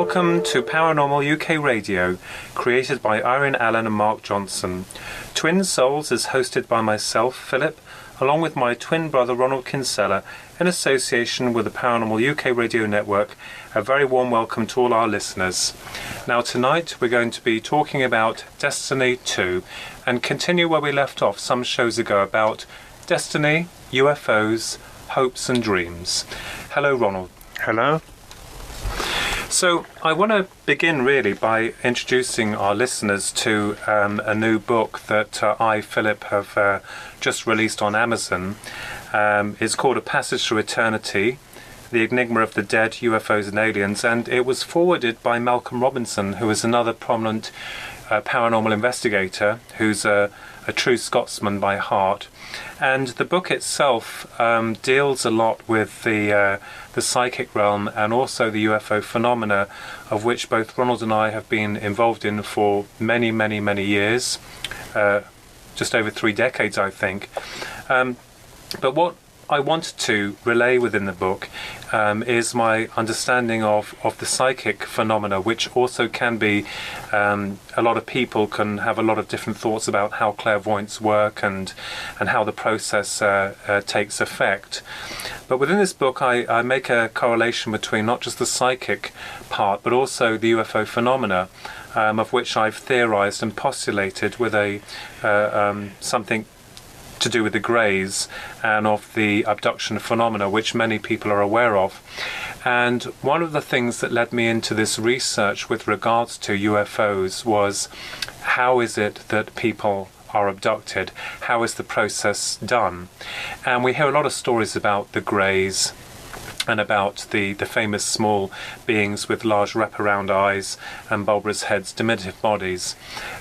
Welcome to Paranormal UK Radio, created by Irene Allen and Mark Johnson. Twin Souls is hosted by myself, Philip, along with my twin brother Ronald Kinella, in association with the Paranormal UK Radio Network. A very warm welcome to all our listeners. Now tonight we're going to be talking about Destiny 2 and continue where we left off some shows ago about Destiny, UFOs, hopes and dreams. Hello, Ronald. Hello. So I want to begin really by introducing our listeners to a new book that I, Philip, have just released on Amazon. It's called A Passage Through Eternity, The Enigma of the Dead, UFOs and Aliens, and it was forwarded by Malcolm Robinson, who is another prominent paranormal investigator who's a true Scotsman by heart. And the book itself deals a lot with the psychic realm and also the UFO phenomena, of which both Ronald and I have been involved in for many, many, many years, just over 3 decades, I think. But what I wanted to relay within the book is my understanding of the psychic phenomena, which also can be, a lot of people can have a lot of different thoughts about how clairvoyants work and how the process takes effect. But within this book I make a correlation between not just the psychic part but also the UFO phenomena, of which I've theorized and postulated with something to do with the greys and of the abduction phenomena, which many people are aware of. And one of the things that led me into this research with regards to UFOs was, how is it that people are abducted? How is the process done? And we hear a lot of stories about the greys and about the famous small beings with large wraparound eyes and bulbous heads, diminutive bodies.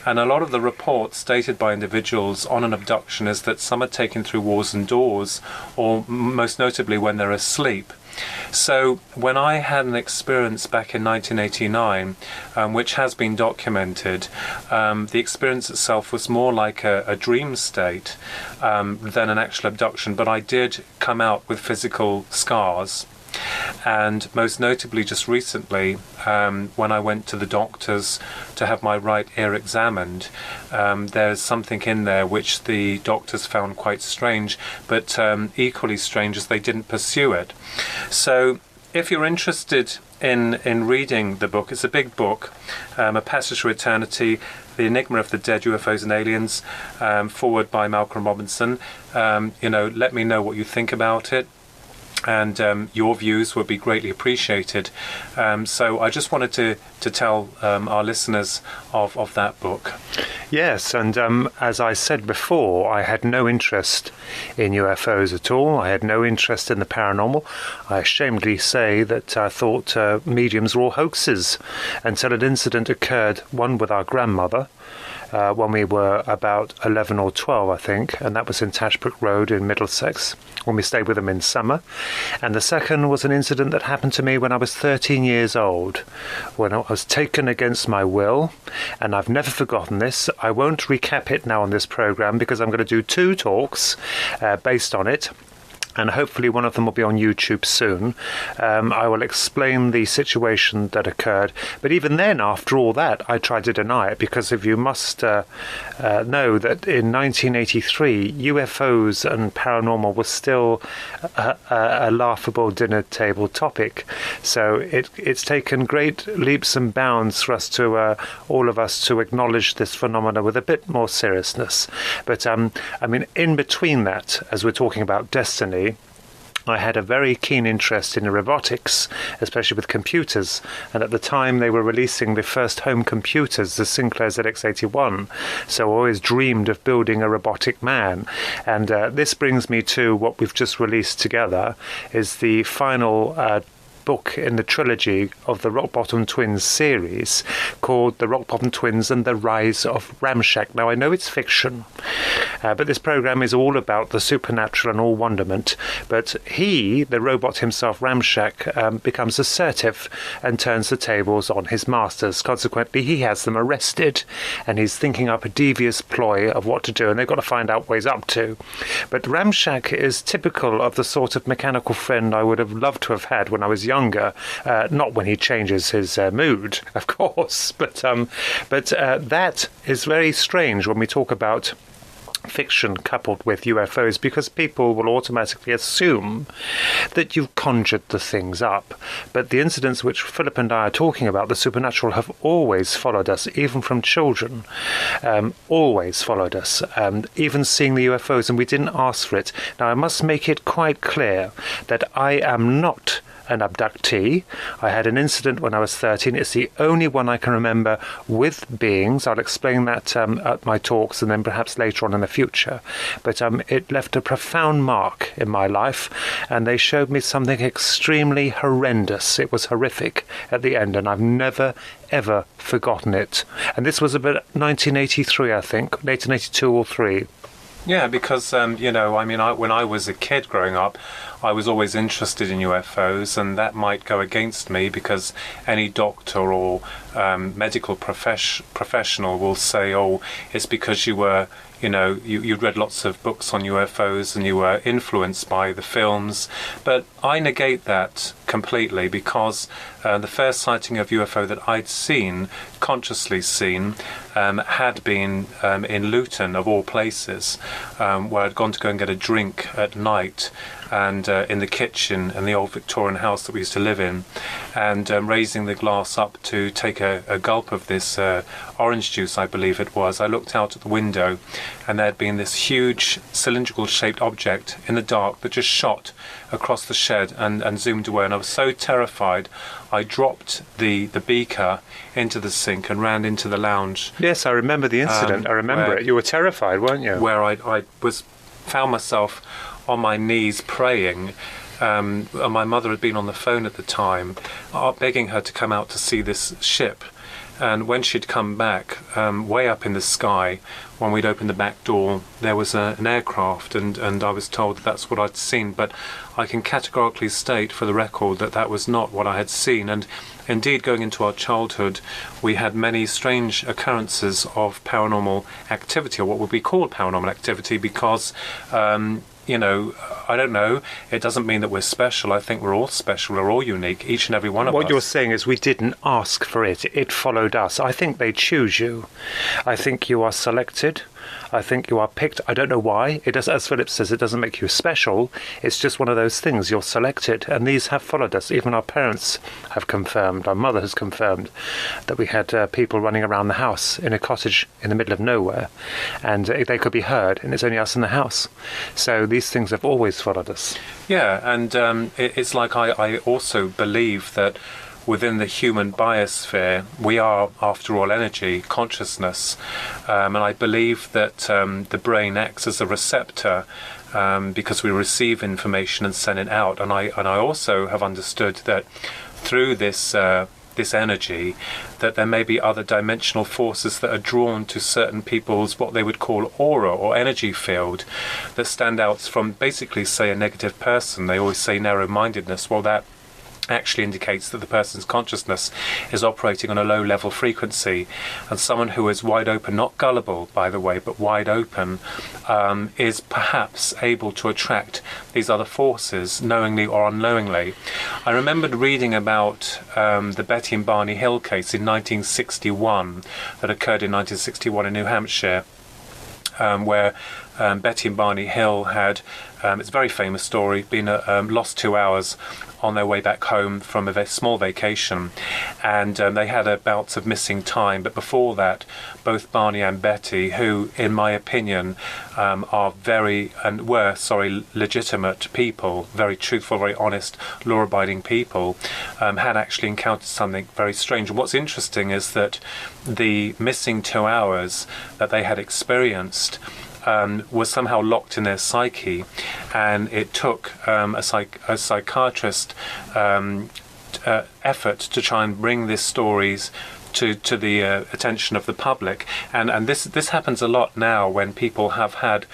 And a lot of the reports stated by individuals on an abduction is that some are taken through walls and doors, or most notably when they're asleep. So when I had an experience back in 1989, which has been documented, the experience itself was more like a dream state than an actual abduction, but I did come out with physical scars. And most notably just recently, when I went to the doctors to have my right ear examined, there's something in there which the doctors found quite strange, but equally strange as they didn't pursue it. So if you're interested in reading the book, it's a big book, A Passage Through Eternity, The Enigma of the Dead, UFOs and Aliens, forward by Malcolm Robinson. Let me know what you think about it, and your views would be greatly appreciated. So I just wanted to tell our listeners of that book. Yes, and as I said before, I had no interest in UFOs at all. I had no interest in the paranormal. I ashamedly say that I thought mediums were all hoaxes until an incident occurred, one with our grandmother, when we were about 11 or 12, I think, and that was in Tashbrook Road in Middlesex, when we stayed with them in summer. And the second was an incident that happened to me when I was 13 years old, when I was taken against my will, and I've never forgotten this. I won't recap it now on this program because I'm going to do 2 talks based on it, and hopefully one of them will be on YouTube soon. I will explain the situation that occurred. But even then, after all that, I tried to deny it, because if you must know that in 1983, UFOs and paranormal was still a laughable dinner table topic. So it's taken great leaps and bounds for us to, all of us, to acknowledge this phenomena with a bit more seriousness. But in between that, as we're talking about Destiny, I had a very keen interest in robotics, especially with computers, and at the time they were releasing the first home computers, the Sinclair ZX81, so I always dreamed of building a robotic man. And this brings me to what we've just released together, is the final book in the trilogy of the Rock Bottom Twins series, called The Rock Bottom Twins and the Rise of Ramshack. Now, I know it's fiction, but this program is all about the supernatural and all wonderment. But he, the robot himself, Ramshack, becomes assertive and turns the tables on his masters. Consequently, he has them arrested, and he's thinking up a devious ploy of what to do, and they've got to find out what he's up to. But Ramshack is typical of the sort of mechanical friend I would have loved to have had when I was younger, not when he changes his mood, of course, but that is very strange when we talk about fiction coupled with UFOs, because people will automatically assume that you've conjured the things up. But the incidents which Philip and I are talking about, the supernatural, have always followed us, even from children. Always followed us, even seeing the UFOs, and we didn't ask for it. Now, I must make it quite clear that I am not an abductee. I had an incident when I was 13. It's the only one I can remember with beings. I'll explain that at my talks and then perhaps later on in the future. But it left a profound mark in my life, and they showed me something extremely horrendous. It was horrific at the end, and I've never, ever forgotten it. And this was about 1983, I think, 1982 or 3. Yeah, because, when I was a kid growing up, I was always interested in UFOs, and that might go against me because any doctor or medical professional will say, oh, it's because you were, you'd read lots of books on UFOs and you were influenced by the films. But I negate that completely, because the first sighting of UFO that I'd seen, consciously seen, had been in Luton, of all places, where I'd gone to go and get a drink at night, and in the kitchen in the old Victorian house that we used to live in, and raising the glass up to take a gulp of this orange juice, I believe it was, I looked out at the window, and there had been this huge cylindrical shaped object in the dark that just shot across the shed and zoomed away, and I was so terrified I dropped the beaker into the sink and ran into the lounge. Yes, I remember the incident. I remember it. You were terrified, weren't you? Where I found myself on my knees praying. My mother had been on the phone at the time, begging her to come out to see this ship. And when she'd come back, way up in the sky, when we'd opened the back door, there was an aircraft, and I was told that's what I'd seen. But I can categorically state for the record that that was not what I had seen. And indeed, going into our childhood, we had many strange occurrences of paranormal activity, or what would be called paranormal activity, because I don't know, it doesn't mean that we're special. I think we're all special, we're all unique, each and every one of us. What you're saying is we didn't ask for it, it followed us. I think they choose you. I think you are selected. I think you are picked. I don't know why. It does, as Philip says, it doesn't make you special. It's just one of those things. You're selected, and these have followed us. Even our parents have confirmed, our mother has confirmed, that we had people running around the house in a cottage in the middle of nowhere, and they could be heard, and it's only us in the house. So these things have always followed us. Yeah, and it's like I also believe that within the human biosphere, we are, after all, energy, consciousness, and I believe that the brain acts as a receptor because we receive information and send it out. And I also have understood that through this energy, that there may be other dimensional forces that are drawn to certain people's what they would call aura or energy field that stand out from, basically, say, a negative person. They always say narrow-mindedness. Well, that actually indicates that the person's consciousness is operating on a low level frequency, and someone who is wide open, not gullible by the way, but wide open, is perhaps able to attract these other forces, knowingly or unknowingly. I remembered reading about the Betty and Barney Hill case in 1961 that occurred in 1961 in New Hampshire, where Betty and Barney Hill had, it's a very famous story, been lost 2 hours on their way back home from a small vacation, and they had bouts of missing time. But before that, both Barney and Betty, who in my opinion were legitimate people, very truthful, very honest, law-abiding people, had actually encountered something very strange. And what's interesting is that the missing 2 hours that they had experienced was somehow locked in their psyche, and it took a psychiatrist effort to try and bring these stories to the attention of the public, and this happens a lot now when people have had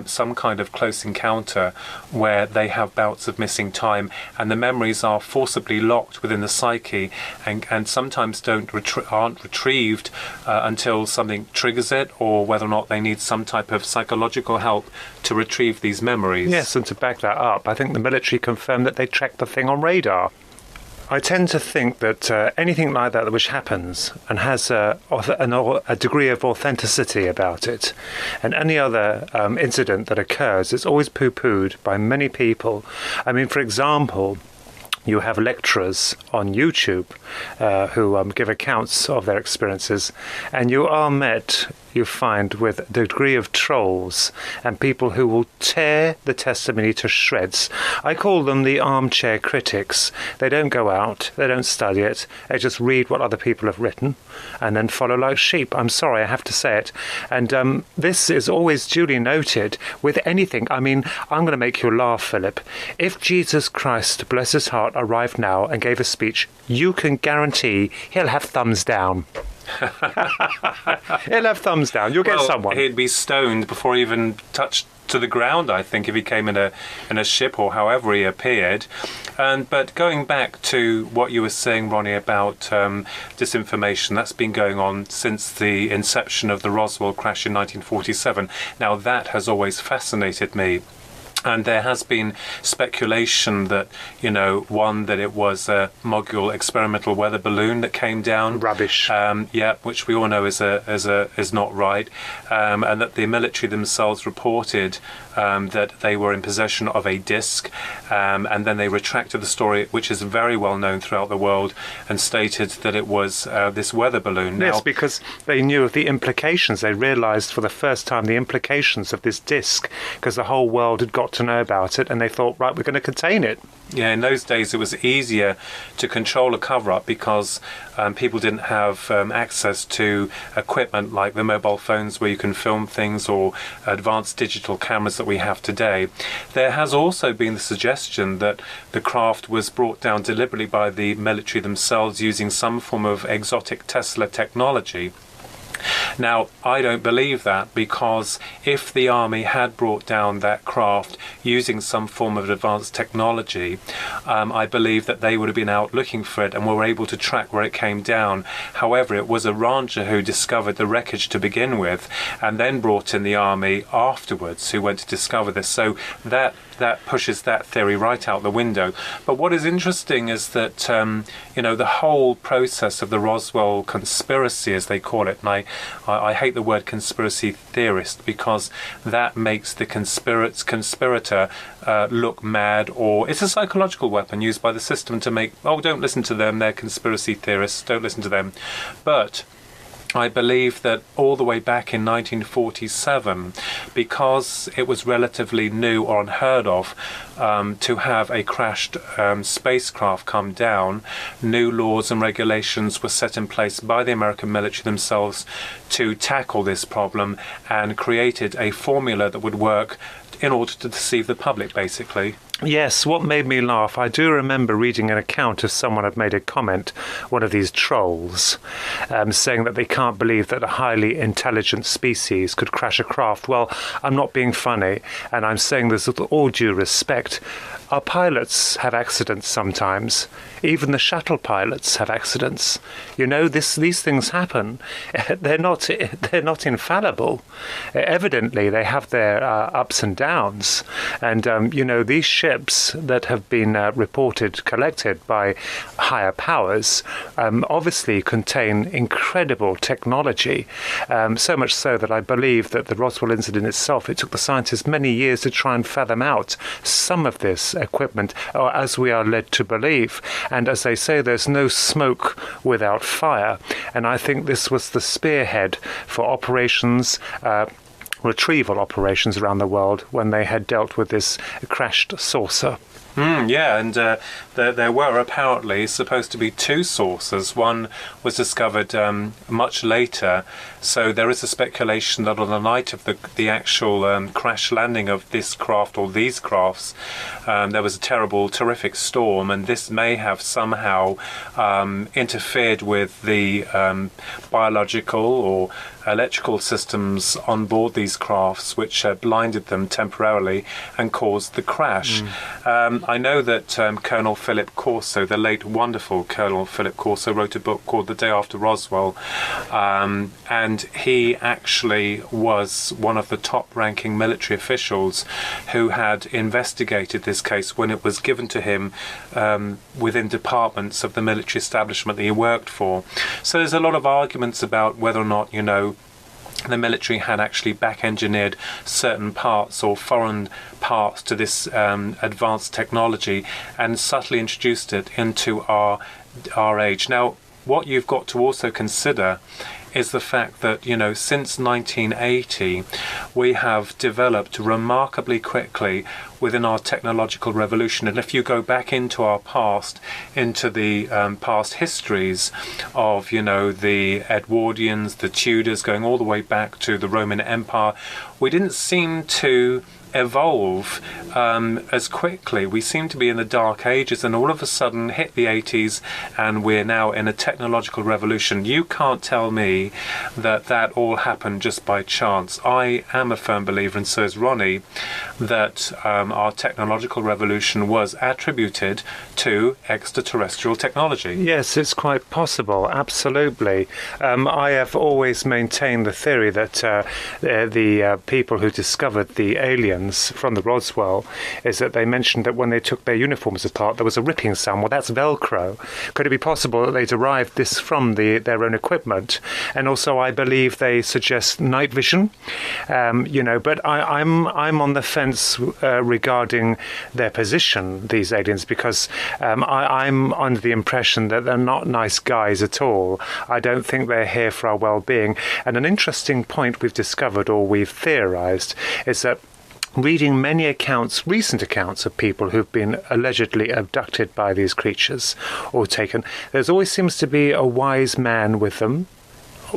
some kind of close encounter where they have bouts of missing time, and the memories are forcibly locked within the psyche, and sometimes aren't retrieved until something triggers it, or whether or not they need some type of psychological help to retrieve these memories. Yes, and to back that up, I think the military confirmed that they tracked the thing on radar. I tend to think that anything like that which happens and has a degree of authenticity about it, and any other incident that occurs, it's always poo-pooed by many people. I mean, for example, you have lecturers on YouTube who give accounts of their experiences, and you are met, you find, with a degree of trolls and people who will tear the testimony to shreds. I call them the armchair critics. They don't go out, they don't study it, they just read what other people have written and then follow like sheep. I'm sorry, I have to say it. And this is always duly noted with anything. I mean, I'm going to make you laugh, Philip. If Jesus Christ, bless his heart, arrived now and gave a speech, you can guarantee he'll have thumbs down. He'll have thumbs down. You'll get someone. He'd be stoned before he even touched to the ground, I think, if he came in a ship or however he appeared. But going back to what you were saying, Ronnie, about disinformation, that's been going on since the inception of the Roswell crash in 1947. Now, that has always fascinated me. And there has been speculation that, one, that it was a Mogul experimental weather balloon that came down. Rubbish. Which we all know is not right. And that the military themselves reported that they were in possession of a disc. And then they retracted the story, which is very well known throughout the world, and stated that it was this weather balloon. Yes, because they knew of the implications. They realised for the first time the implications of this disc, because the whole world had got to know about it, and they thought, right, we're going to contain it. Yeah, in those days it was easier to control a cover-up because people didn't have access to equipment like the mobile phones where you can film things, or advanced digital cameras that we have today. There has also been the suggestion that the craft was brought down deliberately by the military themselves using some form of exotic Tesla technology. Now, I don't believe that, because if the army had brought down that craft using some form of advanced technology, I believe that they would have been out looking for it and were able to track where it came down. However, it was a rancher who discovered the wreckage to begin with, and then brought in the army afterwards who went to discover this. So that pushes that theory right out the window. But what is interesting is that, the whole process of the Roswell conspiracy, as they call it, and I hate the word conspiracy theorist, because that makes the conspirator look mad, or it's a psychological weapon used by the system to make, don't listen to them, they're conspiracy theorists, don't listen to them. But I believe that all the way back in 1947, because it was relatively new or unheard of to have a crashed spacecraft come down, new laws and regulations were set in place by the American military themselves to tackle this problem, and created a formula that would work in order to deceive the public, basically. Yes, what made me laugh, I do remember reading an account of someone had made a comment, one of these trolls, saying that they can't believe that a highly intelligent species could crash a craft. Well, I'm not being funny, and I'm saying this with all due respect. Our pilots have accidents sometimes. Even the shuttle pilots have accidents. These things happen. They're not infallible. Evidently, they have their ups and downs. And these ships that have been collected by higher powers, obviously contain incredible technology. So much so that I believe that the Roswell incident itself, it took the scientists many years to try and fathom out some of this equipment, or as we are led to believe. And as they say, there's no smoke without fire. And I think this was the spearhead for operations, retrieval operations around the world, when they had dealt with this crashed saucer. And there were apparently supposed to be two saucers. One was discovered much later, so there is a speculation that on the night of the actual crash landing of this craft, or these crafts, there was a terrific storm, and this may have somehow interfered with the biological or electrical systems on board these crafts, which blinded them temporarily and caused the crash. I know that Colonel Philip Corso, the late wonderful Colonel Philip Corso, wrote a book called The Day After Roswell, and he actually was one of the top-ranking military officials who had investigated this case when it was given to him within departments of the military establishment that he worked for. So there's a lot of arguments about whether or not, the military had actually back-engineered certain parts or foreign parts to this advanced technology and subtly introduced it into our age. Now, what you've got to also consider is the fact that, since 1980, we have developed remarkably quickly within our technological revolution. And if you go back into our past, into the past histories of, the Edwardians, the Tudors, going all the way back to the Roman Empire, we didn't seem to evolve as quickly. We seem to be in the dark ages, and all of a sudden hit the 80s and we're now in a technological revolution. You can't tell me that all happened just by chance. I am a firm believer, and so is Ronnie, that our technological revolution was attributed to extraterrestrial technology. Yes, it's quite possible, absolutely. I have always maintained the theory that the people who discovered the aliens from the Roswell is that they mentioned that when they took their uniforms apart there was a ripping sound. Well, that's Velcro. Could it be possible that they derived this from their own equipment? And also I believe they suggest night vision, but I'm on the fence regarding their position, these aliens, because I'm under the impression that they're not nice guys at all. I don't think they're here for our well-being. And an interesting point we've discovered, or we've theorized, is that reading many accounts, recent accounts of people who've been allegedly abducted by these creatures or taken, there always seems to be a wise man with them,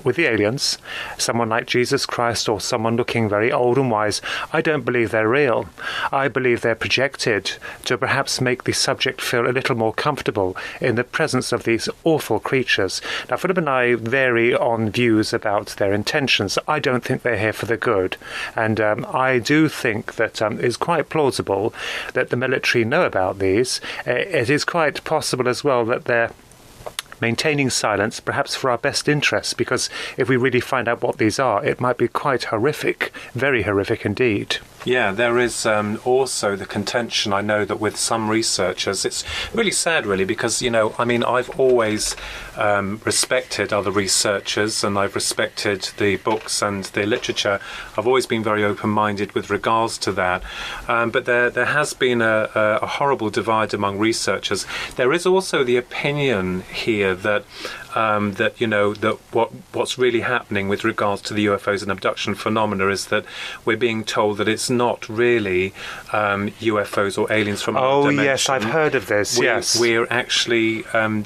with the aliens, someone like Jesus Christ or someone looking very old and wise. I don't believe they're real. I believe they're projected to perhaps make the subject feel a little more comfortable in the presence of these awful creatures. Now, Philip and I vary on views about their intentions. I don't think they're here for the good. And I do think that it's quite plausible that the military know about these. It is quite possible as well that they're maintaining silence, perhaps for our best interests, because if we really find out what these are, it might be quite horrific, very horrific indeed. Yeah, there is also the contention, I know, that with some researchers, it's really sad, really, because, I've always respected other researchers, and I've respected the books and the literature. I've always been very open-minded with regards to that. But there has been a horrible divide among researchers. There is also the opinion here that what's really happening with regards to the UFOs and abduction phenomena is that we're being told that it's not really UFOs or aliens from another dimension. Oh, yes, I've heard of this, yes. We're actually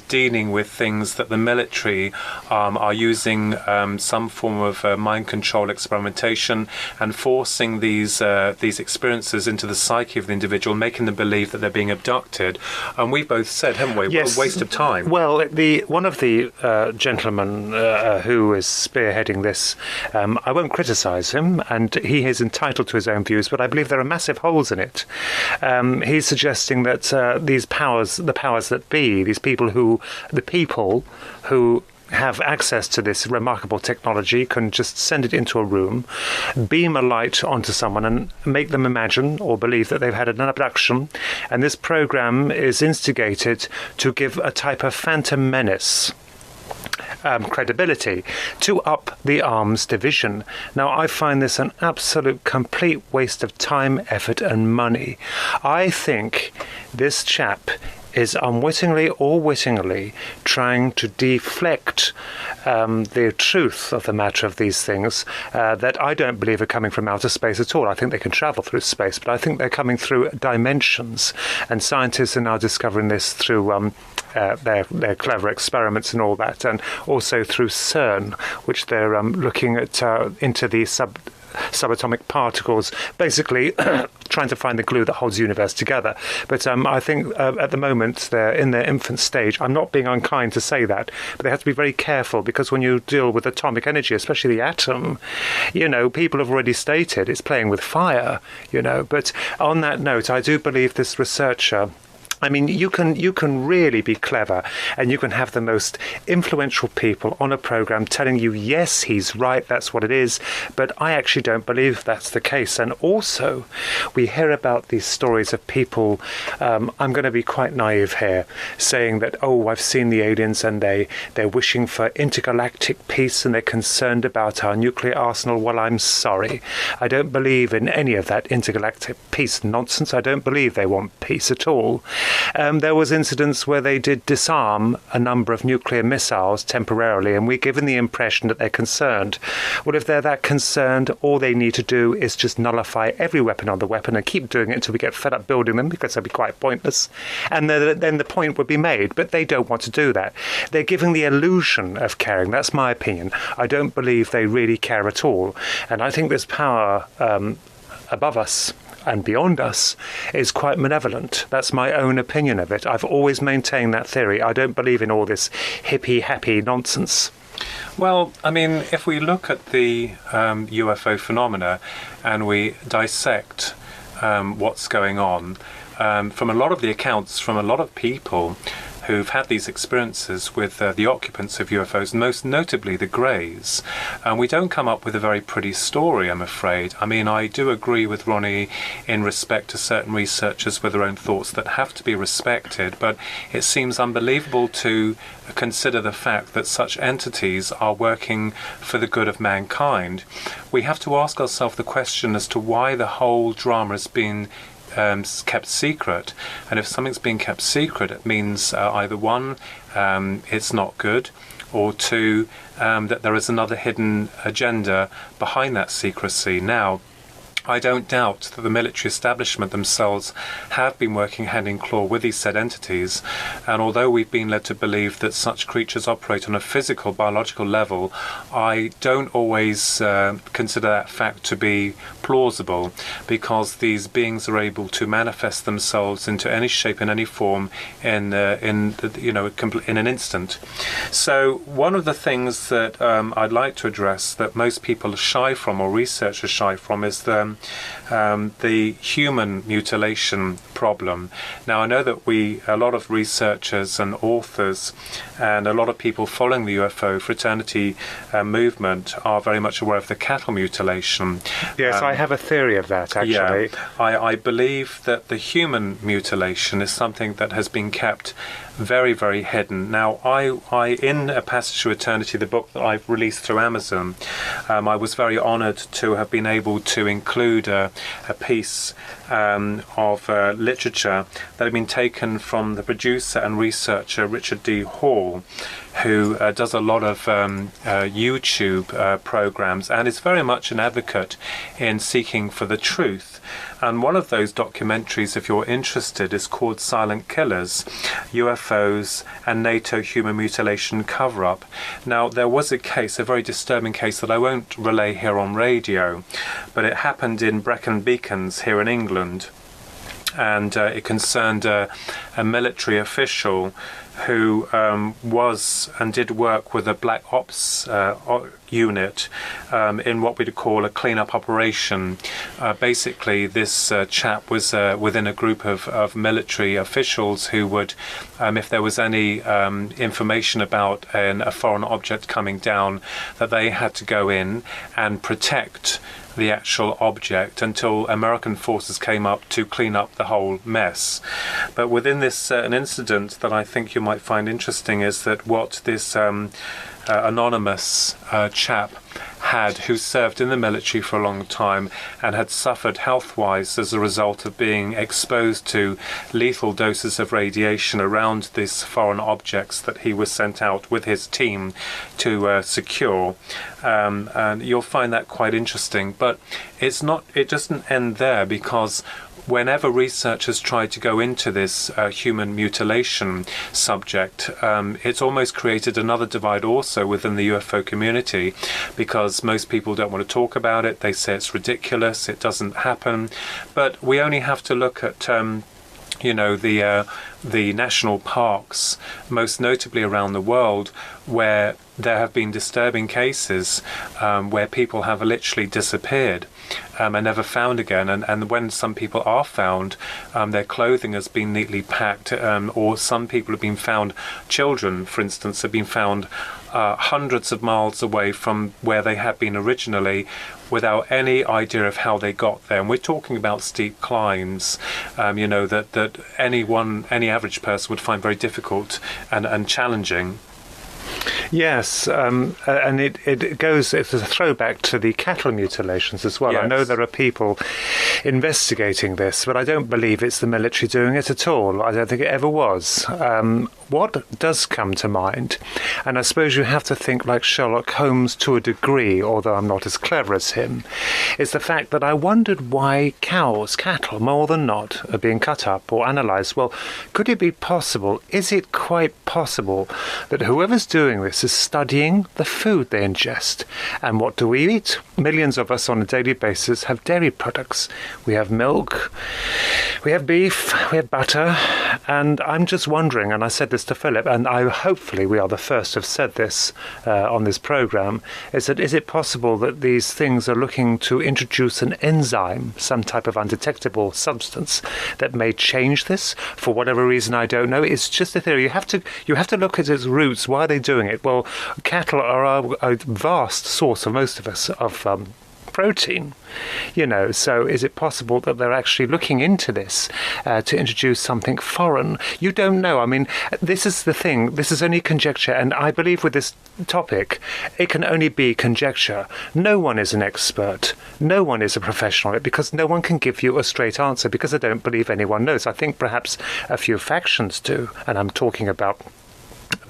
dealing with things that the military are using some form of mind control experimentation and forcing these experiences into the psyche of the individual, making them believe that they're being abducted. And we both said, haven't we, yes. What a waste of time. Well, one of the gentleman who is spearheading this, I won't criticise him, and he is entitled to his own views, but I believe there are massive holes in it. He's suggesting that the powers that be, the people who have access to this remarkable technology can just send it into a room, beam a light onto someone and make them imagine or believe that they've had an abduction, and this program is instigated to give a type of phantom menace credibility to up the arms division. Now, I find this an absolute complete waste of time, effort and money. I think this chap is unwittingly or wittingly trying to deflect the truth of the matter of these things that I don't believe are coming from outer space at all. I think they can travel through space, but I think they're coming through dimensions, and scientists are now discovering this through their clever experiments and all that, and also through CERN, which they're looking at into the subatomic particles, basically trying to find the glue that holds the universe together. But I think at the moment they're in their infant stage. I'm not being unkind to say that, but they have to be very careful, because when you deal with atomic energy, especially the atom, people have already stated it's playing with fire, But on that note, I do believe this researcher, I mean, you can really be clever, and you can have the most influential people on a program telling you, yes, he's right, that's what it is, but I actually don't believe that's the case. And also, we hear about these stories of people, I'm going to be quite naive here, saying that, oh, I've seen the aliens and they're wishing for intergalactic peace and they're concerned about our nuclear arsenal. Well, I'm sorry. I don't believe in any of that intergalactic peace nonsense. I don't believe they want peace at all. There was incidents where they did disarm a number of nuclear missiles temporarily, and we're given the impression that they're concerned. Well, if they're that concerned, all they need to do is just nullify every weapon on the weapon and keep doing it until we get fed up building them, because they'll be quite pointless. And then the point would be made. But they don't want to do that. They're giving the illusion of caring. That's my opinion. I don't believe they really care at all. And I think this power above us and beyond us is quite malevolent. That's my own opinion of it. I've always maintained that theory. I don't believe in all this hippie, happy nonsense. Well, I mean, if we look at the UFO phenomena and we dissect what's going on, from a lot of the accounts from a lot of people who've had these experiences with the occupants of UFOs, most notably the Greys, we don't come up with a very pretty story, I'm afraid. I mean, I do agree with Ronnie in respect to certain researchers with their own thoughts that have to be respected, but it seems unbelievable to consider the fact that such entities are working for the good of mankind. We have to ask ourselves the question as to why the whole drama has been kept secret, and if something's being kept secret, it means either one, it's not good, or two, that there is another hidden agenda behind that secrecy. Now, I don't doubt that the military establishment themselves have been working hand in claw with these said entities, and although we've been led to believe that such creatures operate on a physical, biological level, I don't always consider that fact to be plausible, because these beings are able to manifest themselves into any shape and any form in an instant. So one of the things that I'd like to address that most people are shy from, or researchers shy from, is the human mutilation problem. Now, I know that a lot of researchers and authors and a lot of people following the UFO fraternity movement are very much aware of the cattle mutilation. Yes, I have a theory of that, actually. Yeah, I believe that the human mutilation is something that has been kept very, very hidden. Now, I in A Passage to Eternity, the book that I've released through Amazon, I was very honoured to have been able to include a piece of literature that had been taken from the producer and researcher Richard D. Hall, who does a lot of YouTube programs and is very much an advocate in seeking for the truth. And one of those documentaries, if you're interested, is called Silent Killers, UFOs and NATO Human Mutilation Cover-Up. Now, there was a case, a very disturbing case that I won't relay here on radio, but it happened in Brecon Beacons here in England. And it concerned a military official who was and did work with a black ops unit in what we'd call a clean-up operation. Basically, this chap was within a group of military officials who would, if there was any information about a foreign object coming down, that they had to go in and protect the actual object until American forces came up to clean up the whole mess. But within this an incident that I think you might find interesting is that what this anonymous chap who served in the military for a long time and had suffered health-wise as a result of being exposed to lethal doses of radiation around these foreign objects that he was sent out with his team to secure. And you'll find that quite interesting. But it doesn't end there, because whenever research has tried to go into this human mutilation subject, it's almost created another divide also within the UFO community, because most people don't want to talk about it. They say it's ridiculous, it doesn't happen. But we only have to look at the national parks, most notably around the world, where there have been disturbing cases where people have literally disappeared and never found again. And when some people are found, their clothing has been neatly packed, or some people have been found, children, for instance, have been found hundreds of miles away from where they had been originally, without any idea of how they got there. And we're talking about steep climbs, that any average person would find very difficult and challenging. Yes, and it's a throwback to the cattle mutilations as well. Yes. I know there are people investigating this, but I don't believe it's the military doing it at all. I don't think it ever was. What does come to mind, and I suppose you have to think like Sherlock Holmes to a degree, although I'm not as clever as him, is the fact that I wondered why cattle, more than not, are being cut up or analysed. Well, could it be possible, is it quite possible that whoever's doing this is studying the food they ingest? And what do we eat? Millions of us on a daily basis have dairy products. We have milk, we have beef, we have butter, and I'm just wondering, and I said this to Philip, and hopefully we are the first to have said this on this programme, is it possible that these things are looking to introduce an enzyme, some type of undetectable substance that may change this for whatever reason? I don't know. It's just a theory. You have to look at its roots. Why are they doing it? Well, cattle are a vast source of most of us of protein, so is it possible that they're actually looking into this to introduce something foreign? You don't know. I mean, this is the thing. This is only conjecture, and I believe with this topic, it can only be conjecture. No one is an expert. No one is a professional, because no one can give you a straight answer, because I don't believe anyone knows. I think perhaps a few factions do, and I'm talking about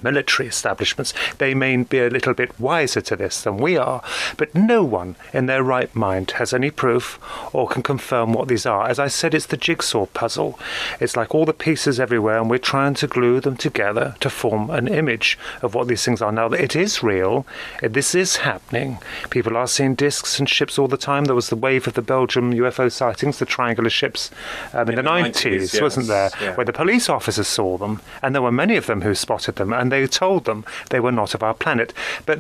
military establishments. They may be a little bit wiser to this than we are, but no one in their right mind has any proof or can confirm what these are. As I said, it's the jigsaw puzzle. It's like all the pieces everywhere, and we're trying to glue them together to form an image of what these things are. Now, it is real. This is happening. People are seeing discs and ships all the time. There was the wave of the Belgium UFO sightings, the triangular ships in the 90s, yes, wasn't there? Yeah. Where the police officers saw them, and there were many of them who spotted them, and they told them they were not of our planet. But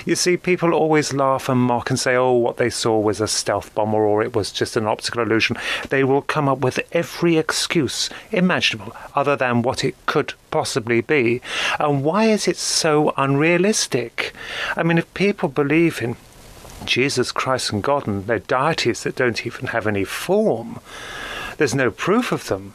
you see, people always laugh and mock and say, oh, what they saw was a stealth bomber, or it was just an optical illusion. They will come up with every excuse imaginable other than what it could possibly be. And why is it so unrealistic? I mean, if people believe in Jesus Christ and God and their deities that don't even have any form, there's no proof of them.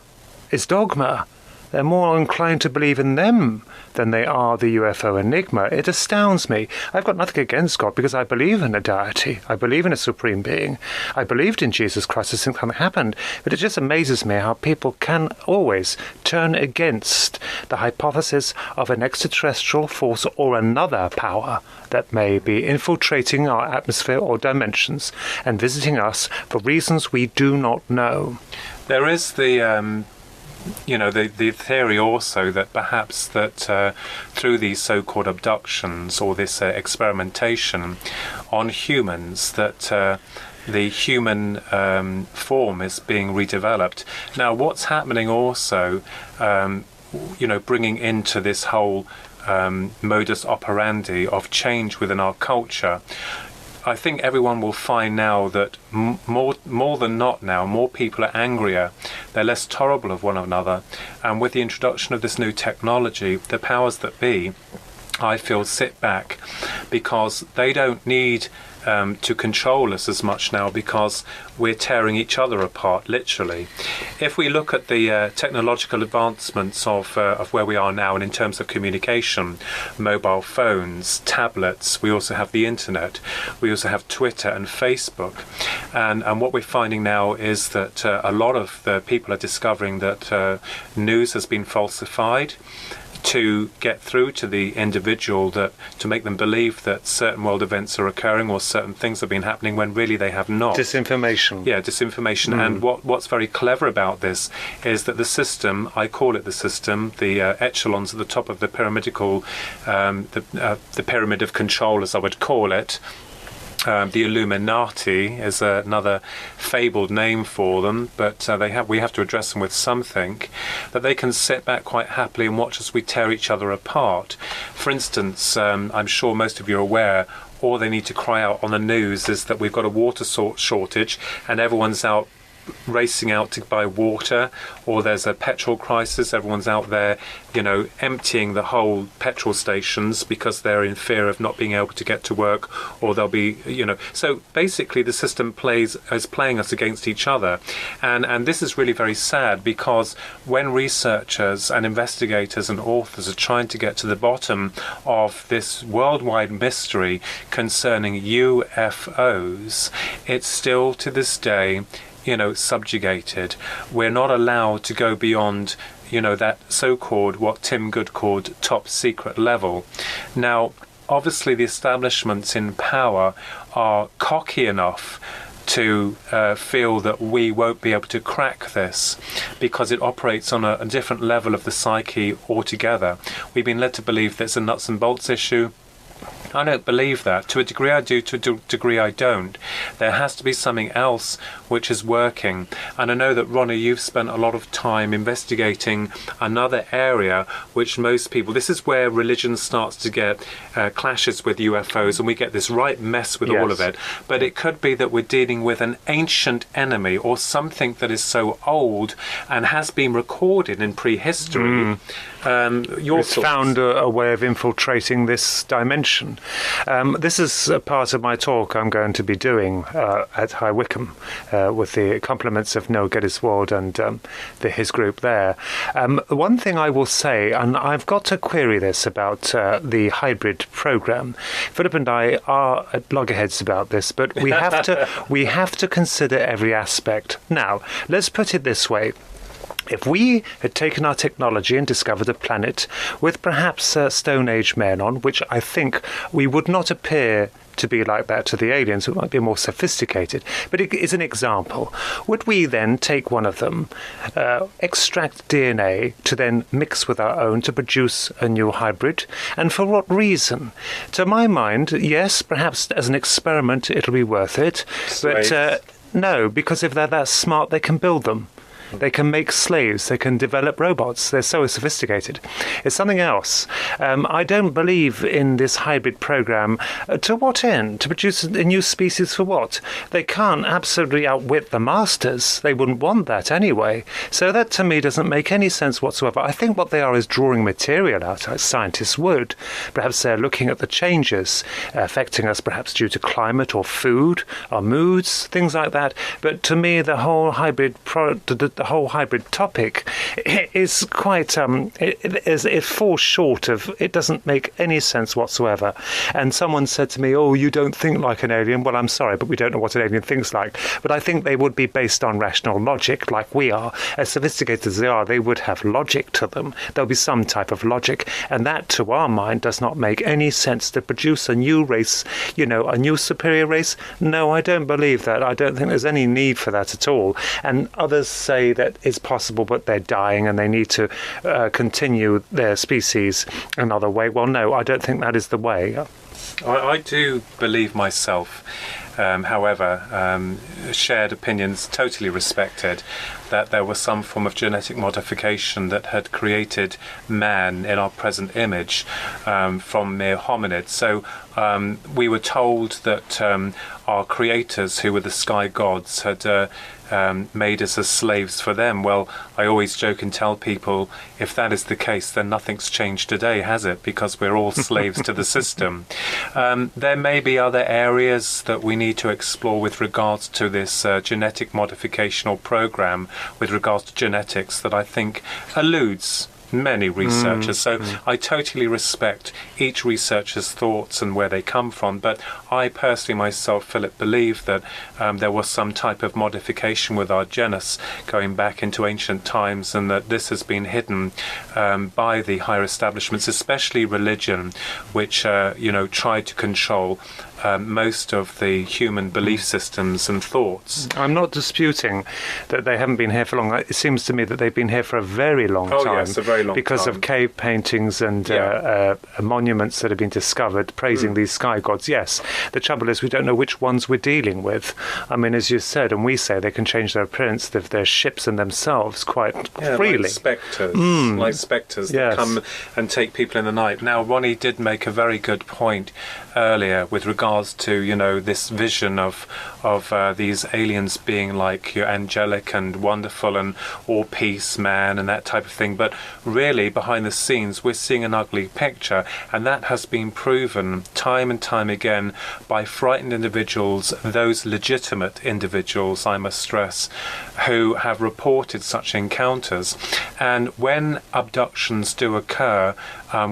It's dogma. They're more inclined to believe in them than they are the UFO enigma. It astounds me. I've got nothing against God, because I believe in a deity. I believe in a supreme being. I believed in Jesus Christ as something happened. But it just amazes me how people can always turn against the hypothesis of an extraterrestrial force or another power that may be infiltrating our atmosphere or dimensions and visiting us for reasons we do not know. There is the theory also that perhaps that through these so-called abductions or this experimentation on humans, that the human form is being redeveloped. Now, what's happening also, bringing into this whole modus operandi of change within our culture, I think everyone will find now that more than not now, more people are angrier, they're less tolerable of one another, and with the introduction of this new technology, the powers that be, I feel, sit back, because they don't need to control us as much now, because we're tearing each other apart, literally. If we look at the technological advancements of where we are now, and in terms of communication, mobile phones, tablets, we also have the internet, we also have Twitter and Facebook, and what we're finding now is that a lot of the people are discovering that news has been falsified to get through to the individual, that to make them believe that certain world events are occurring or certain things have been happening when really they have not. Disinformation. Yeah, disinformation. And what's very clever about this is that the system, I call it the system, the echelons at the top of the pyramidal, the pyramid of control, as I would call it. The Illuminati is another fabled name for them, but we have to address them with something, that they can sit back quite happily and watch as we tear each other apart. For instance, I'm sure most of you are aware, all they need to cry out on the news is that we've got a water shortage and everyone's out racing out to buy water, or there's a petrol crisis, everyone's out there, emptying the whole petrol stations because they're in fear of not being able to get to work, or they'll be, so basically the system is playing us against each other. And this is really very sad, because when researchers and investigators and authors are trying to get to the bottom of this worldwide mystery concerning UFOs, it's still to this day subjugated. We're not allowed to go beyond, that so-called, what Tim Good called, top secret level. Now, obviously the establishments in power are cocky enough to feel that we won't be able to crack this because it operates on a different level of the psyche altogether. We've been led to believe that it's a nuts and bolts issue. I don't believe that. To a degree I do, to a degree I don't. There has to be something else which is working. And I know that, Ronnie, you've spent a lot of time investigating another area which most people... This is where religion starts to get clashes with UFOs, and we get this right mess with all of it. But it could be that we're dealing with an ancient enemy, or something that is so old and has been recorded in prehistory. It's found a way of infiltrating this dimension. This is a part of my talk I'm going to be doing at High Wycombe with the compliments of Noel Geddes-Ward and his group there. One thing I will say, and I've got to query this about the hybrid program. Philip and I are at loggerheads about this, but we have to consider every aspect. Now, let's put it this way. If we had taken our technology and discovered a planet with perhaps Stone Age men on, which I think we would not appear to be like that to the aliens, who might be more sophisticated, but it is an example. Would we then take one of them, extract DNA to then mix with our own to produce a new hybrid? And for what reason? To my mind, yes, perhaps as an experiment it'll be worth it, but no, because if they're that smart, they can build them. They can make slaves. They can develop robots. They're so sophisticated. It's something else. I don't believe in this hybrid program. To what end? To produce a new species for what? They can't absolutely outwit the masters. They wouldn't want that anyway. So that to me doesn't make any sense whatsoever. I think what they are is drawing material out, as scientists would. Perhaps they're looking at the changes affecting us, perhaps due to climate or food, our moods, things like that. But to me, the whole hybrid topic is quite it falls short of, it doesn't make any sense whatsoever. And someone said to me, "Oh, you don't think like an alien." Well, I'm sorry, but we don't know what an alien thinks like. But I think they would be based on rational logic, like we are. As sophisticated as they are, they would have logic to them. There'll be some type of logic, and that to our mind does not make any sense. To produce a new race, a new superior race, no, I don't believe that. I don't think there's any need for that at all. And others say that it's possible, but they're dying and they need to continue their species another way. Well, no, I don't think that is the way. I do believe myself, however, shared opinions totally respected, that there was some form of genetic modification that had created man in our present image from mere hominids. So we were told that our creators, who were the sky gods, had made us as slaves for them. Well, I always joke and tell people, if that is the case, then nothing's changed today, has it? Because we're all slaves to the system. There may be other areas that we need to explore with regards to this genetic modificational program, with regards to genetics, that I think alludes many researchers. So I totally respect each researcher's thoughts and where they come from. But I personally myself, Philip, believe that there was some type of modification with our genus going back into ancient times, and that this has been hidden by the higher establishments, especially religion, which tried to control most of the human belief systems and thoughts. I'm not disputing that they haven't been here for long. It seems to me that they've been here for a very long time. Oh, yes, a very long because time. of cave paintings and monuments that have been discovered praising these sky gods. Yes, the trouble is we don't know which ones we're dealing with. I mean, as you said, and we say, they can change their appearance of their ships and themselves quite freely. Like spectres that come and take people in the night. Now, Ronnie did make a very good point earlier with regards to this vision of these aliens being like angelic and wonderful and all peace man and that type of thing, but really behind the scenes we're seeing an ugly picture, and that has been proven time and time again by frightened individuals, those legitimate individuals, I must stress, who have reported such encounters. And when abductions do occur